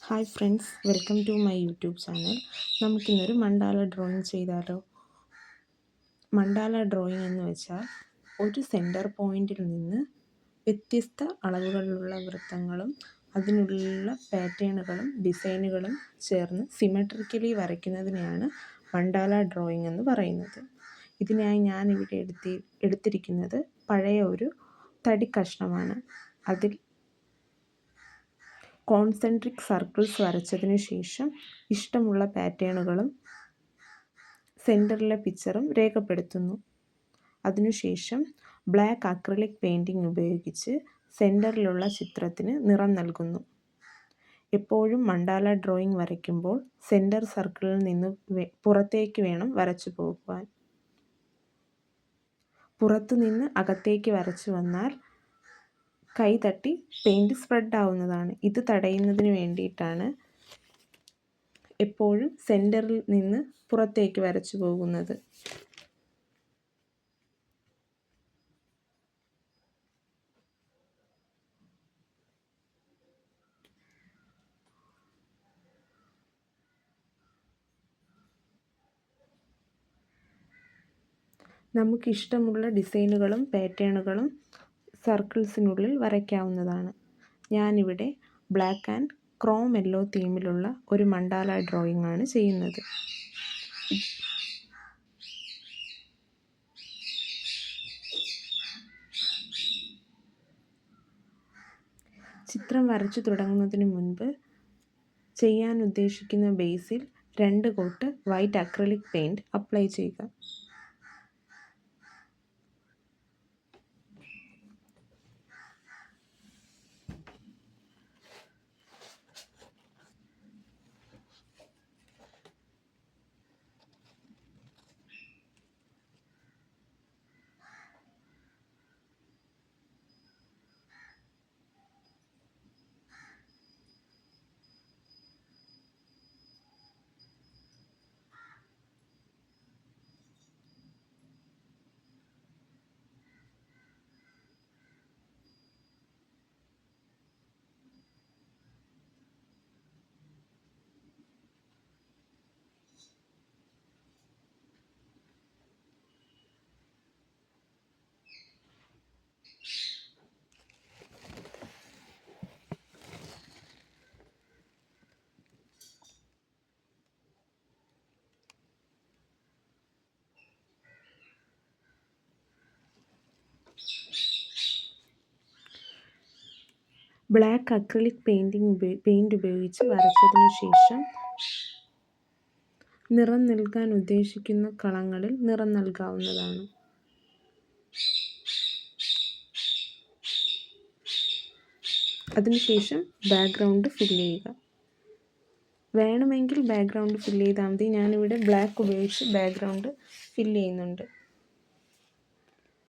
Hi friends, welcome to my YouTube channel. നമുക്കിന്നൊരു മണ്ടാല drawing ചെയ്താലോ? മണ്ടാല ഡ്രോയിങ് എന്ന് വെച്ചാൽ ഒരു സെൻറ്റർ പോയിന്റിൽ നിന്ന് വ്യത്യസ്ത അളവുകളിലുള്ള വൃത്തങ്ങളും അതിനുള്ള പാറ്റേണുകളും ഡിസൈനുകളും ചേർന്ന് സിമെട്രിക്കലി വരയ്ക്കുന്നതിനെയാണ് മണ്ടാല ഡ്രോയിങ് എന്ന് പറയുന്നത്. ഇതിനായി ഞാനിവിടെ എടുത്തിരിക്കുന്നത് പഴയ ഒരു തടി കഷ്ണമാണ്. അതിൽ കോൺസെൻട്രിക് സർക്കിൾസ് വരച്ചതിന് ശേഷം ഇഷ്ടമുള്ള പാറ്റേണുകളും സെൻറ്ററിലെ പിക്ചറും രേഖപ്പെടുത്തുന്നു. അതിനുശേഷം ബ്ലാക്ക് അക്രിലിക് പെയിൻറ്റിംഗ് ഉപയോഗിച്ച് സെൻറ്ററിലുള്ള ചിത്രത്തിന് നിറം നൽകുന്നു. എപ്പോഴും മണ്ടാല ഡ്രോയിങ് വരയ്ക്കുമ്പോൾ സെൻറ്റർ സർക്കിളിൽ നിന്ന് പുറത്തേക്ക് വേണം വരച്ചു പോകുവാൻ. പുറത്തുനിന്ന് അകത്തേക്ക് വരച്ചു വന്നാൽ കൈ തട്ടി പെയിൻറ് സ്പ്രെഡ് ആവുന്നതാണ്. ഇത് തടയുന്നതിന് വേണ്ടിയിട്ടാണ് എപ്പോഴും സെൻറ്ററിൽ നിന്ന് പുറത്തേക്ക് വരച്ചു പോകുന്നത്. നമുക്കിഷ്ടമുള്ള ഡിസൈനുകളും പാറ്റേണുകളും സർക്കിൾസിനുള്ളിൽ വരയ്ക്കാവുന്നതാണ്. ഞാനിവിടെ ബ്ലാക്ക് ആൻഡ് ക്രോം യെല്ലോ തീമിലുള്ള ഒരു മണ്ടാല ഡ്രോയിങ് ആണ് ചെയ്യുന്നത്. ചിത്രം വരച്ചു തുടങ്ങുന്നതിന് മുൻപ് ചെയ്യാൻ ഉദ്ദേശിക്കുന്ന ബേസിൽ 2 coat white acrylic paint apply ചെയ്യുക. ബ്ലാക്ക് അക്രിലിക് പെയിൻറ് ഉപയോഗിച്ച് വരച്ചതിന് ശേഷം നിറം നൽകാൻ ഉദ്ദേശിക്കുന്ന കളങ്ങളിൽ നിറം നൽകാവുന്നതാണ്. അതിനുശേഷം ബാക്ക്ഗ്രൗണ്ട് ഫില്ല് ചെയ്യുക. വേണമെങ്കിൽ ബാക്ക്ഗ്രൗണ്ട് ഫില്ല് ചെയ്താൽ മതി. ഞാനിവിടെ ബ്ലാക്ക് ഉപയോഗിച്ച് ബാക്ക്ഗ്രൗണ്ട് ഫില്ല് ചെയ്യുന്നുണ്ട്.